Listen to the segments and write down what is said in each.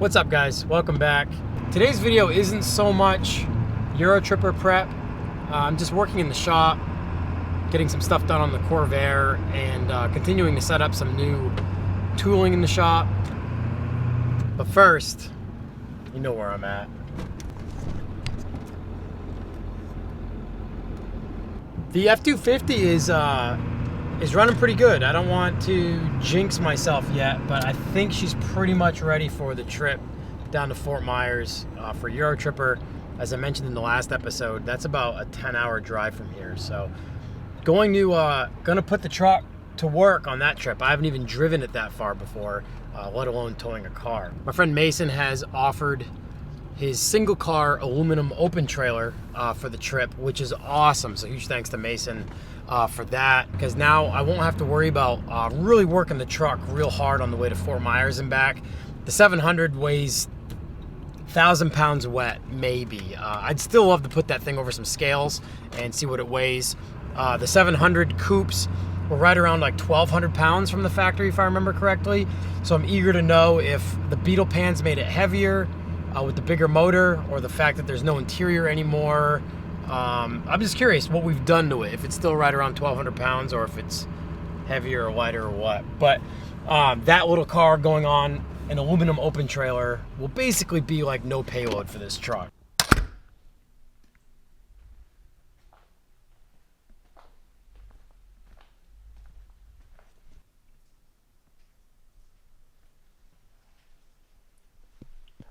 What's up, guys? Welcome back. Today's video isn't so much Eurotripper prep. I'm just working in the shop, getting some stuff done on the Corvair, and continuing to set up some new tooling in the shop. But first, you know where I'm at. The F-250 is running pretty good. I don't want to jinx myself yet, but I think she's pretty much ready for the trip down to Fort Myers for Eurotripper. As I mentioned in the last episode, that's about a 10-hour drive from here. So gonna put the truck to work on that trip. I haven't even driven it that far before, let alone towing a car. My friend Mason has offered his single car aluminum open trailer for the trip, which is awesome. So huge thanks to Mason for that, because now I won't have to worry about really working the truck real hard on the way to Fort Myers and back. The 700 weighs 1,000 pounds wet, maybe. I'd still love to put that thing over some scales and see what it weighs. The 700 coupes were right around like 1,200 pounds from the factory, if I remember correctly. So I'm eager to know if the Beetle Pans made it heavier with the bigger motor, or the fact that there's no interior anymore. I'm just curious what we've done to it, if it's still right around 1,200 pounds or if it's heavier or lighter or what. But that little car going on an aluminum open trailer will basically be like no payload for this truck.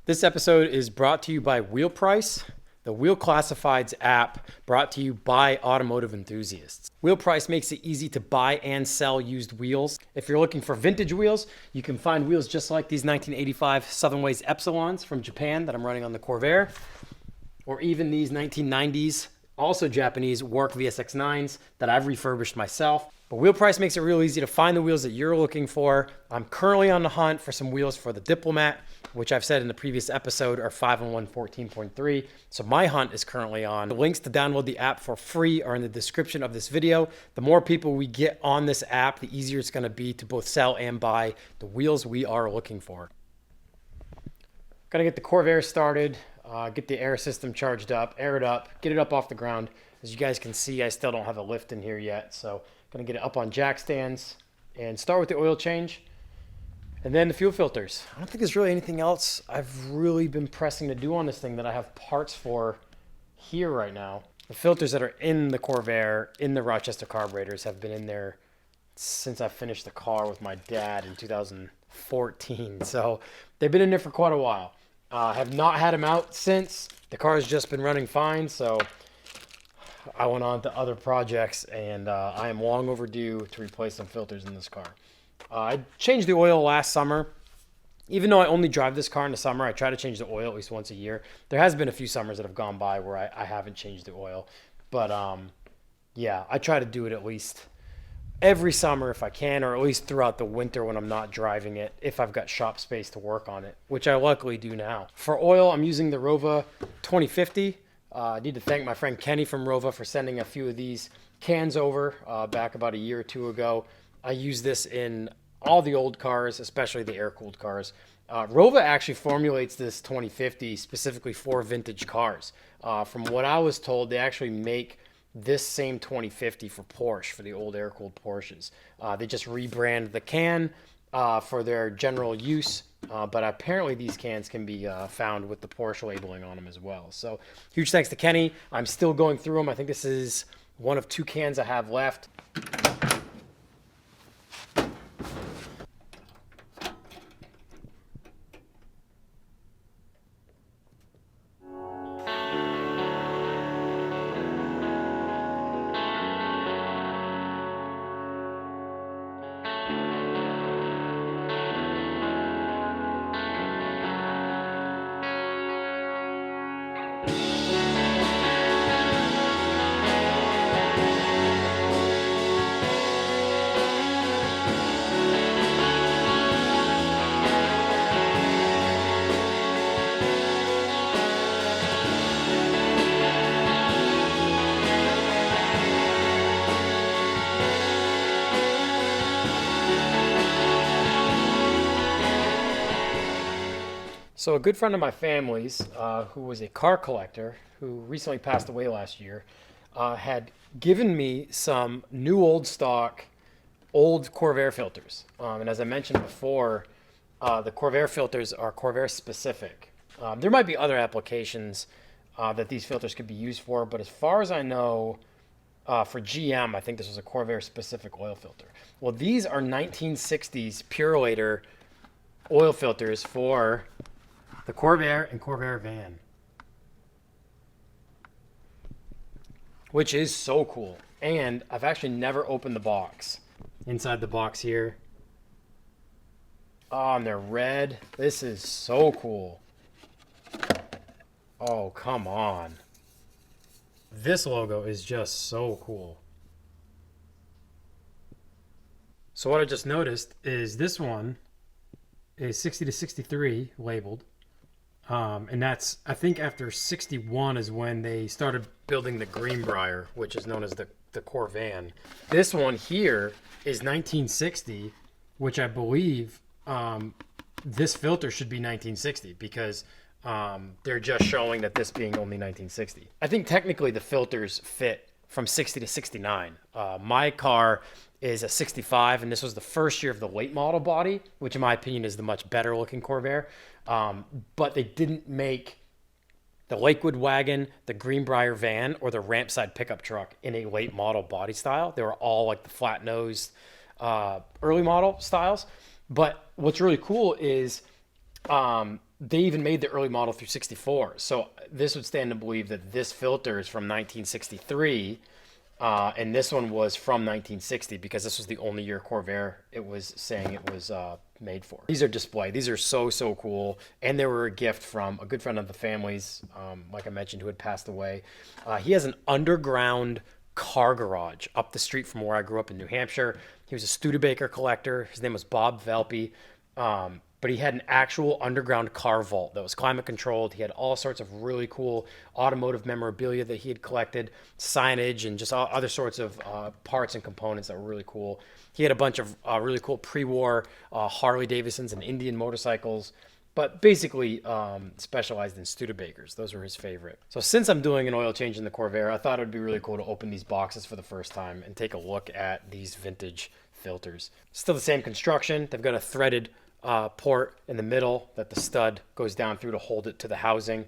This episode is brought to you by Wheel Price, the Wheel Classifieds app brought to you by automotive enthusiasts. Wheel Price makes it easy to buy and sell used wheels. If you're looking for vintage wheels, you can find wheels just like these 1985 Southern Ways Epsilons from Japan that I'm running on the Corvair, or even these 1990s, also Japanese, Work VSX9s that I've refurbished myself. But Wheel Price makes it real easy to find the wheels that you're looking for. I'm currently on the hunt for some wheels for the Diplomat, which I've said in the previous episode are 5-in-1 14.3. So my hunt is currently on. The links to download the app for free are in the description of this video. The more people we get on this app, the easier it's going to be to both sell and buy the wheels we are looking for. Gotta get the Corvair started, get the air system charged up, air it up, get it up off the ground. As you guys can see, I still don't have a lift in here yet, so gonna get it up on jack stands and start with the oil change and then the fuel filters. I don't think there's really anything else I've really been pressing to do on this thing that I have parts for here right now. The filters that are in the Corvair, in the Rochester carburetors, have been in there since I finished the car with my dad in 2014. So they've been in there for quite a while. I have not had them out since. The car has just been running fine, so I went on to other projects, and I am long overdue to replace some filters in this car. I changed the oil last summer. Even though I only drive this car in the summer, I try to change the oil at least once a year. There has been a few summers that have gone by where I haven't changed the oil. But yeah, I try to do it at least every summer if I can, or at least throughout the winter when I'm not driving it, if I've got shop space to work on it, which I luckily do now. For oil, I'm using the Rova 2050. I need to thank my friend Kenny from Rova for sending a few of these cans over back about a year or two ago. I use this in all the old cars, especially the air-cooled cars. Rova actually formulates this 2050 specifically for vintage cars. From what I was told, they actually make this same 2050 for Porsche, for the old air-cooled Porsches. They just rebrand the can for their general use, but apparently these cans can be found with the Porsche labeling on them as well. So huge thanks to Kenny. I'm still going through them. I think this is one of 2 cans I have left. So a good friend of my family's, who was a car collector, who recently passed away last year, had given me some new old stock, old Corvair filters. And as I mentioned before, the Corvair filters are Corvair specific. There might be other applications that these filters could be used for, but as far as I know, for GM, I think this was a Corvair specific oil filter. Well, these are 1960s Purolator oil filters for the Corvair and Corvair van, which is so cool. And I've actually never opened the box. Inside the box here, oh, and they're red. This is so cool. Oh, come on. This logo is just so cool. So what I just noticed is this one is 60 to 63 labeled. And that's, I think after 61 is when they started building the Greenbrier, which is known as the Corvan. This one here is 1960, which I believe this filter should be 1960 because they're just showing that this being only 1960. I think technically the filters fit from 60 to 69. My car is a 65, and this was the first year of the late model body, which in my opinion is the much better looking Corvair. But they didn't make the Lakewood wagon, the Greenbrier van, or the ramp side pickup truck in a late model body style. They were all like the flat nosed early model styles. But what's really cool is they even made the early model through 64. So this would stand to believe that this filter is from 1963. And this one was from 1960 because this was the only year Corvair it was saying it was made for. These are display. These are so cool. And they were a gift from a good friend of the family's, like I mentioned, who had passed away. He has an underground car garage up the street from where I grew up in New Hampshire. He was a Studebaker collector. His name was Bob Velpe. But he had an actual underground car vault that was climate controlled. He had all sorts of really cool automotive memorabilia that he had collected, signage, and just other sorts of parts and components that were really cool. He had a bunch of really cool pre-war Harley Davidsons and Indian motorcycles, but basically specialized in Studebakers. Those were his favorite. So since I'm doing an oil change in the Corvair, I thought it would be really cool to open these boxes for the first time and take a look at these vintage filters. Still the same construction. They've got a threaded port in the middle that the stud goes down through to hold it to the housing.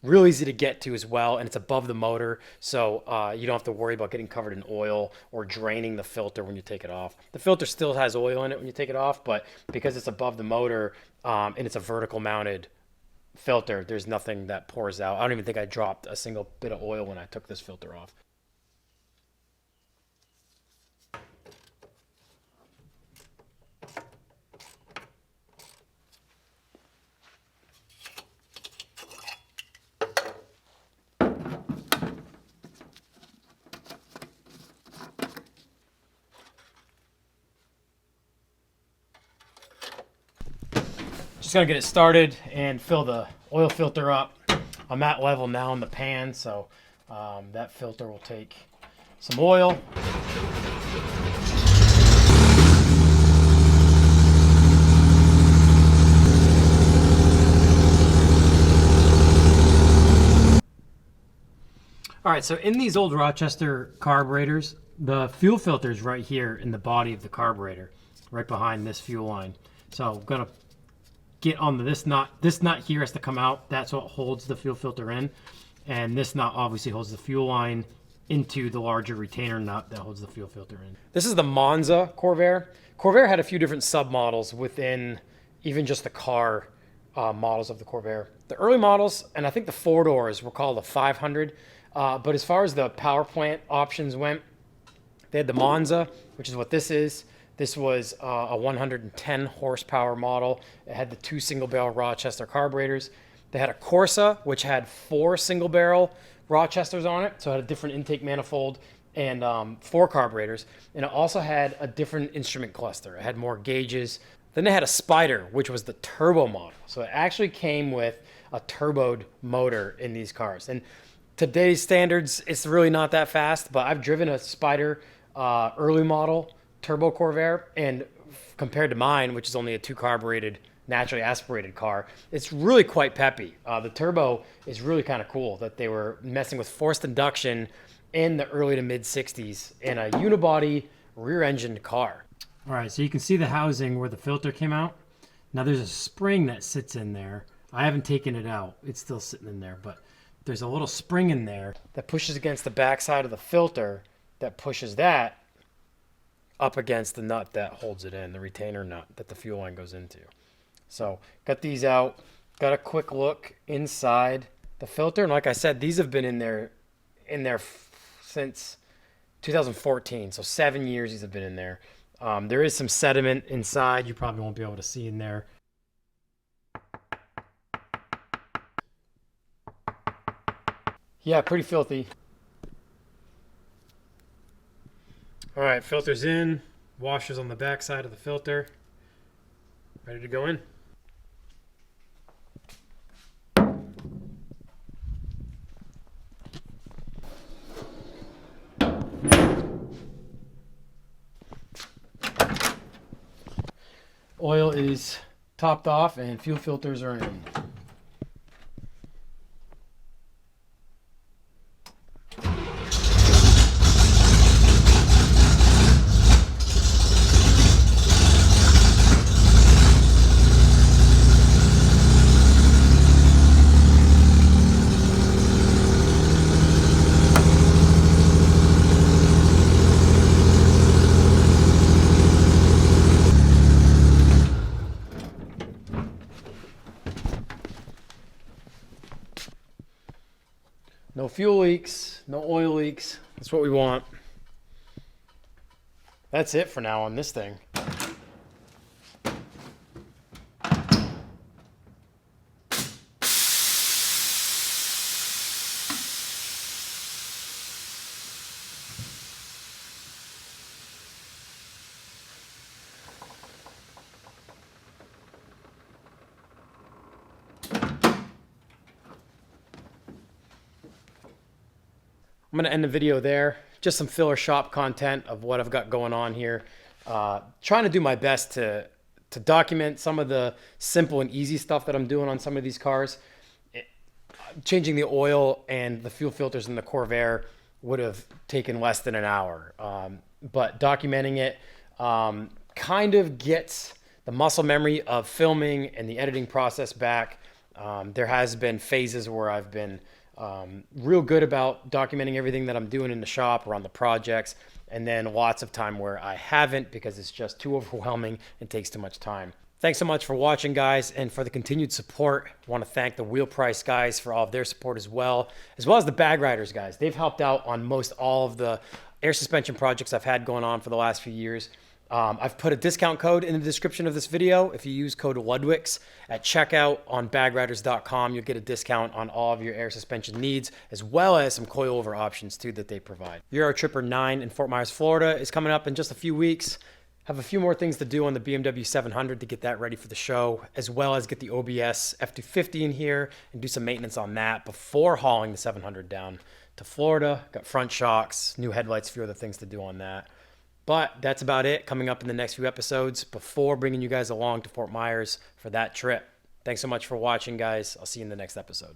Real easy to get to as well, and it's above the motor, so you don't have to worry about getting covered in oil or draining the filter when you take it off. The filter still has oil in it when you take it off, but because it's above the motor and it's a vertical mounted filter, there's nothing that pours out. I don't even think I dropped a single bit of oil when I took this filter off. Just gonna get it started and fill the oil filter up. I'm at level now in the pan, so that filter will take some oil. All right, so in these old Rochester carburetors, the fuel filter is right here in the body of the carburetor, right behind this fuel line. So I'm gonna get on this nut. This nut here has to come out. That's what holds the fuel filter in. And this nut obviously holds the fuel line into the larger retainer nut that holds the fuel filter in. This is the Monza Corvair. Corvair had a few different submodels within even just the car models of the Corvair. The early models, and I think the four doors were called the 500. But as far as the power plant options went, they had the Monza, which is what this is. This was a 110 horsepower model. It had the 2 single barrel Rochester carburetors. They had a Corsa, which had 4 single barrel Rochesters on it. So it had a different intake manifold and 4 carburetors. And it also had a different instrument cluster. It had more gauges. Then they had a Spider, which was the turbo model. So it actually came with a turboed motor in these cars. And today's standards, it's really not that fast, but I've driven a Spider early model turbo Corvair, and compared to mine, which is only a 2 carbureted naturally aspirated car. It's really quite peppy. The turbo is really kind of cool that they were messing with forced induction in the early to mid 60s in a unibody rear-engined car. All right, so you can see the housing where the filter came out. Now there's a spring that sits in there. I haven't taken it out. It's still sitting in there, but there's a little spring in there that pushes against the back side of the filter that pushes that up against the nut that holds it in, the retainer nut that the fuel line goes into. So got these out, got a quick look inside the filter. And like I said, these have been in there since 2014. So 7 years these have been in there. There is some sediment inside. You probably won't be able to see in there. Yeah, pretty filthy. All right, filter's in. Washers on the back side of the filter. Ready to go in. Oil is topped off and fuel filters are in. No fuel leaks, no oil leaks. That's what we want. That's it for now on this thing. I'm going to end the video there. Just some filler shop content of what I've got going on here. Trying to do my best to document some of the simple and easy stuff that I'm doing on some of these cars. Changing the oil and the fuel filters in the Corvair would have taken less than an hour. But documenting it kind of gets the muscle memory of filming and the editing process back. There has been phases where I've been real good about documenting everything that I'm doing in the shop or on the projects, and then lots of time where I haven't because it's just too overwhelming and takes too much time. Thanks so much for watching, guys, and for the continued support. I want to thank the Wheel Price guys for all of their support as well as the Bag Riders guys. They've helped out on most all of the air suspension projects I've had going on for the last few years. I've put a discount code in the description of this video. If you use code LUDWICS at checkout on bagriders.com, you'll get a discount on all of your air suspension needs, as well as some coilover options too that they provide. Euro Tripper 9 in Fort Myers, Florida is coming up in just a few weeks. Have a few more things to do on the BMW 700 to get that ready for the show, as well as get the OBS F250 in here and do some maintenance on that before hauling the 700 down to Florida. Got front shocks, new headlights, a few other things to do on that. But that's about it coming up in the next few episodes before bringing you guys along to Fort Myers for that trip. Thanks so much for watching, guys. I'll see you in the next episode.